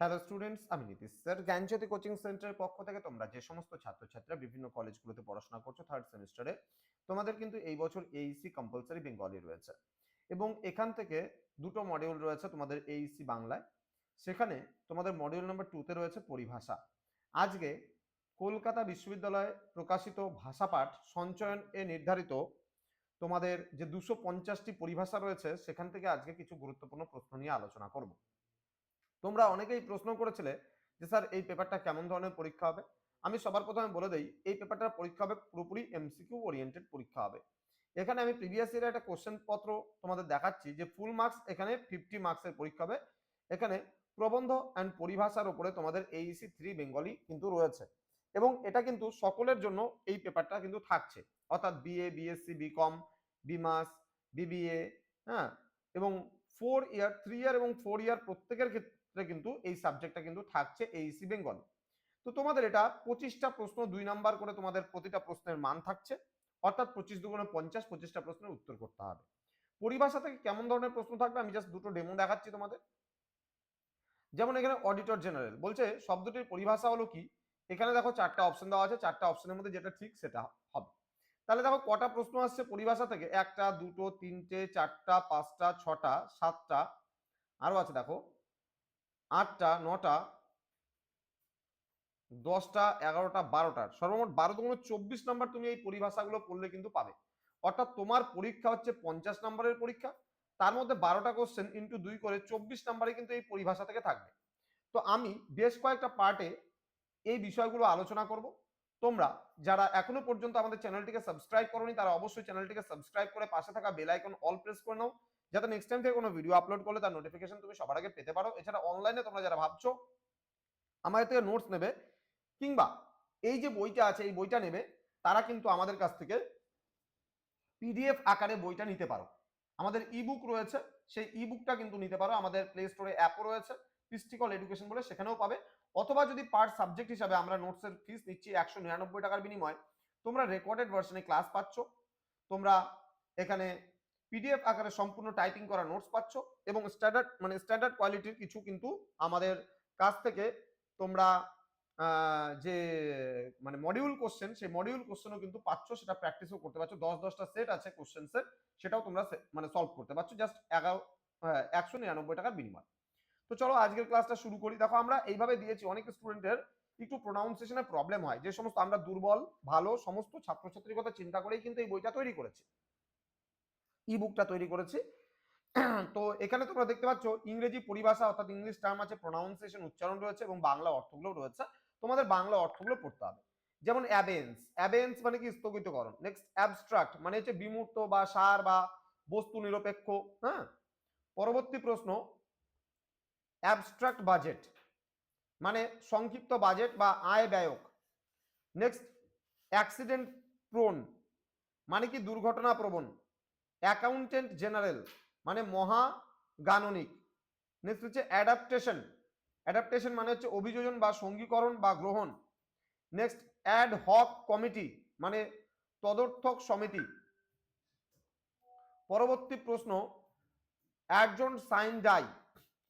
Hello students, আমি Nitish sir জ্ঞানজ্যোতি coaching সেন্টারের পক্ষ থেকে তোমরা যে সমস্ত ছাত্রছাত্রীরা বিভিন্ন কলেজগুলোতে পড়াশোনা করছো থার্ড সেমিস্টারে, তোমাদের কিন্তু এই বছর এইসি কম্পালসারি বেঙ্গলি রয়েছে এবং এখান থেকে দুটো মডিউল রয়েছে তোমাদের এইসি বাংলায়। সেখানে তোমাদের মডিউল নাম্বার 2 তে রয়েছে পরিভাষা। আজকে কলকাতা বিশ্ববিদ্যালয়ে প্রকাশিত ভাষাপাঠ সঞ্চয়ন এ নির্ধারিত তোমাদের যে 250টি পরিভাষা রয়েছে সেখান থেকে আজকে কিছু গুরুত্বপূর্ণ প্রশ্ন নিয়ে আলোচনা করব। তোমরা অনেকেই প্রশ্ন করেছিলে যে স্যার এই পেপারটা কেমন ধরনের পরীক্ষা হবে। আমি সবার প্রথমে বলে দেই, এই পেপারটার পরীক্ষা হবে পুরোপুরি এমসিকিউ ওরিয়েন্টেড পরীক্ষা হবে। এখানে আমি প্রিভিয়াস ইয়ারের একটা কোশ্চেন পত্র তোমাদের দেখাচ্ছি যে ফুল মার্কস এখানে 50 মার্কসের পরীক্ষা হবে। এখানে প্রবন্ধ অ্যান্ড পরিভাষার উপরে তোমাদের এইসি 3 বেঙ্গলি কিন্তু রয়েছে এবং এটা কিন্তু সকলের জন্য এই পেপারটা কিন্তু থাকছে, অর্থাৎ বিএ, বিএসসি, বিকম, বিমাস, বিবিএ, হ্যাঁ, এবং 4 ইয়ার, 3 ইয়ার এবং 4 ইয়ার প্রত্যেকের ক্ষেত্রে কিন্তু এই সাবজেক্টটা কিন্তু থাকছে এইসি বেঙ্গল। তো তোমাদের এটা 25টা প্রশ্ন 2 নাম্বার করে তোমাদের প্রতিটা প্রশ্নের মান থাকছে, অর্থাৎ 25 দুগুণে 50, 25টা প্রশ্নের উত্তর করতে হবে। পরিভাষা থেকে কেমন ধরনের প্রশ্ন থাকবে আমি জাস্ট দুটো ডেমো দেখাচ্ছি তোমাদের। যেমন এখানে অডিটর জেনারেল বলছে শব্দটির পরিভাষা হলো কি। এখানে দেখো 4টা অপশন দেওয়া আছে, 4টা অপশনের মধ্যে যেটা ঠিক সেটা হবে। তাহলে দেখো কটা প্রশ্ন আসছে পরিভাষা থেকে, 1টা, 2টো, 3টে, 4টা, 5টা, 6টা, 7টা, আরো আছে দেখো 8টা, 9টা, 10টা, 11টা, 12টার, সর্বমোট 12 দুগুণে 24 নাম্বার তুমি এই পরিভাষাগুলো পড়লে কিন্তু পাবে। অর্থাৎ তোমার পরীক্ষা হচ্ছে 50 নাম্বারের পরীক্ষা, তার মধ্যে 12টা কোশ্চেন ইন্টু 2 করে 24 নাম্বারে কিন্তু এই পরিভাষা থেকে থাকবে। তো আমি বেশ কয়েকটা পার্টে এই বিষয়গুলো আলোচনা করব। তোমরা যারা এখনো পর্যন্ত আমাদের চ্যানেলটিকে সাবস্ক্রাইব করোনি তারা অবশ্যই চ্যানেলটিকে সাবস্ক্রাইব করে পাশে থাকা বেল আইকন অল প্রেস করে নাও, যাতে নেক্সট টাইম থেকে কোনো ভিডিও আপলোড করলে তার নোটিফিকেশন তুমি সবার আগে পেতে পারো। এছাড়া অনলাইনে তোমরা যারা ভাবছো আমাদের থেকে নোটস নেবে কিংবা এই যে বইটা আছে এই বইটা নেবে, তারা কিন্তু আমাদের কাছ থেকে পিডিএফ আকারে বইটা নিতে পারো। আমাদের ইবুক রয়েছে, সেই ইবুকটা কিন্তু নিতে পারো। আমাদের প্লে স্টোরে অ্যাপও রয়েছে, পিস্টিকল এডুকেশন বলে, সেখানেও পাবে। অথবা যদি পার সাবজেক্ট হিসাবে আমরা নোটসের ফিস নিচ্ছি 199 টাকার বিনিময়, তোমরা রেকর্ডেড ভার্সনে ক্লাস পাচ্ছ, তোমরা এখানে পিডিএফ আকারে সম্পূর্ণ টাইপিং করা নোটস পাচ্ছ এবং স্ট্যান্ডার্ড কোয়ালিটির কিছু কিন্তু আমাদের কাছ থেকে তোমরা যে মডিউল কোশ্চেন, সেই মডিউল কোশ্চেনও কিন্তু পাচ্ছ, সেটা প্র্যাকটিসও করতে পারছো। 10-10টা সেট আছে কোশ্চেন্সের, সেটাও তোমরা সলভ করতে পারছো জাস্ট 199 টাকার বিনিময়। তো চলো আজকের ক্লাসটা শুরু করি। দেখো আমরা এইভাবে দিয়েছি, অনেক স্টুডেন্টের একটু প্রোনাউন্সিয়েশনের প্রবলেম হয়, যে সমস্ত আমরা দুর্বল ভালো সমস্ত ছাত্রছাত্রীর কথা চিন্তা করেই কিন্তু এই বইটা তৈরি করেছি, ই বুকটা তৈরি করেছি। তো এখানে তোমরা দেখতে পাচ্ছ ইংরেজি পরিভাষা অর্থাৎ ইংলিশ টার্ম আছে, প্রোনাউন্সিয়েশন উচ্চারণ রয়েছে এবং বাংলা অর্থগুলো রয়েছে। তোমাদের বাংলা অর্থগুলো পড়তে হবে। যেমন অ্যাবেন্স, অ্যাবেন্স মানে কি স্থগিতকরণ। নেক্সট অ্যাবস্ট্রাক্ট মানে হচ্ছে বিমূর্ত বা সার বা বস্তু নিরপেক্ষ। হ্যাঁ, পরবর্তী প্রশ্ন অ্যাবস্ট্রাক্ট বাজেট মানে সংক্ষিপ্ত বাজেট বা আয় ব্যয়ক। নেক্সট অ্যাক্সিডেন্ট প্রোন মানে কি দুর্ঘটনা প্রবণ। অ্যাকাউন্টেন্ট জেনারেল মানে মহাগাণনিক। নেক্সট হচ্ছে অ্যাডাপ্টেশন, অ্যাডাপ্টেশন মানে হচ্ছে অভিযোজন বা সঙ্গীকরণ বা গ্রহণ। নেক্সট অ্যাড হক কমিটি মানে তদর্থক সমিতি। পরবর্তী প্রশ্ন অ্যাডজন সাইন ডাই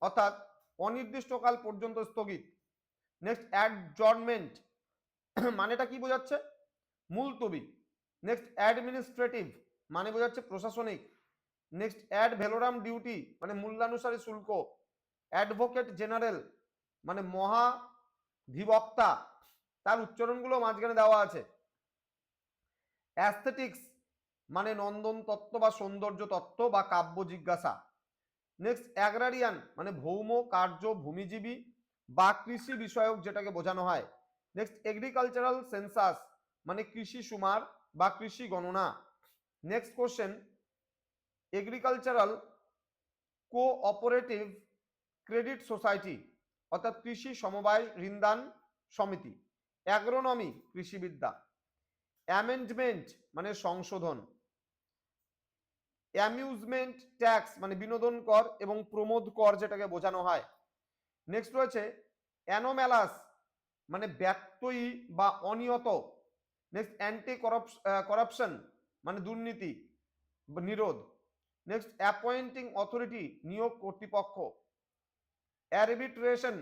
অর্থাৎ অনির্দিষ্টকাল পর্যন্ত স্থগিত। নেক্সট অ্যাডজর্নমেন্ট মানেটা কি বোঝাচ্ছে, মুলতবি। নেক্সট অ্যাডমিনিস্ট্রেটিভ মানে বোঝাচ্ছে প্রশাসনিক। নেক্সট অ্যাড ভ্যালোরাম ডিউটি মানে মূল্যানুসারী শুল্ক। অ্যাডভোকেট জেনারেল মানে মহাধিবক্তা, তার উচ্চারণগুলো মাঝখানে দেওয়া আছে। অ্যাস্থেটিক্স মানে নন্দন তত্ত্ব বা সৌন্দর্য তত্ত্ব বা কাব্য জিজ্ঞাসা। নেক্সট অ্যাগ্রারিয়ান মানে ভৌম কার্য ভূমিজীবী বা কৃষি বিষয়ক যেটাকে বোঝানো হয়। নেক্সট এগ্রিকালচারাল সেন্সাস মানে কৃষি সুমার বা কৃষি গণনা। Next question agricultural cooperative credit society অর্থাৎ কৃষি সমবায় ঋণদান সমিতি। অ্যাগ্রোনমি কৃষিবিদ্যা। অ্যামেন্ডমেন্ট মানে সংশোধন। অ্যামিউজমেন্ট ট্যাক্স মানে বিনোদন কর এবং প্রমোদ কর যেটাকে বোঝানো হয়। নেক্সট রয়েছে অ্যানোম্যালাস মানে ব্যত্যয়ী বা অনিয়ত। নেক্সট অ্যান্টি করাপশন মানে দুর্নীতি নিরোধ। নেক্সট অ্যাপয়েন্টিং অথরিটি নিয়োগ কর্তৃপক্ষ। অ্যারবিট্রেশন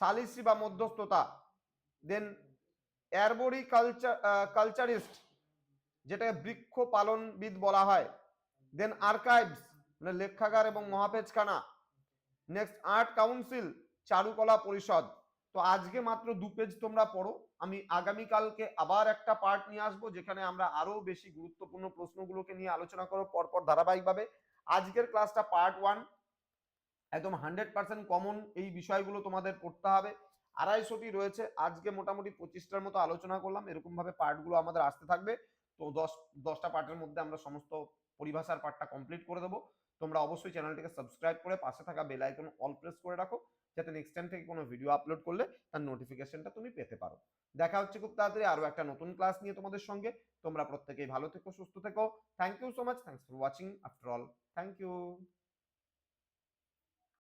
সালিসি বা মধ্যস্থতা, দেন অ্যারবরি কালচারিস্ট যেটাকে বৃক্ষ পালনবিদ বলা হয়, দেন আর্কাইভস মানে লেখাগার এবং মহাপেজখানা, নেক্সট আর্ট কাউন্সিল চারুকলা পরিষদ। তো আজকে মাত্র 2 পেজ তোমরা পড়ো, আমি আগামীকালকে আবার একটা পার্ট নিয়ে আসবো যেখানে আমরা আরো বেশি গুরুত্বপূর্ণ প্রশ্নগুলোকে নিয়ে আলোচনা করব পরপর ধারাবাহিকভাবে। আজকের ক্লাসটা পার্ট 1, একদম 100% কমন এই বিষয়গুলো তোমাদের পড়তে হবে। 250টি রয়েছে, আজকে মোটামুটি 25টার মতো আলোচনা করলাম, এরকম ভাবে পার্টগুলো আমাদের আসতে থাকবে। তো 10টা পার্টের মধ্যে আমরা সমস্ত পরিভাষার পার্টটা কমপ্লিট করে দেবো। তোমরা অবশ্যই চ্যানেলটিকে সাবস্ক্রাইব করে পাশে থাকা বেল আইকন অল প্রেস করে রাখো, যাতে নেক্সট টাইম থেকে কোনো ভিডিও আপলোড করলে তার নোটিফিকেশনটা তুমি পেতে পারো। দেখা হচ্ছে খুব তাড়াতাড়ি আরো একটা নতুন ক্লাস নিয়ে তোমাদের সঙ্গে। তোমরা প্রত্যেকেই ভালো থেকো, সুস্থ থেকো। Thank you so much, thanks for watching after all, thank you.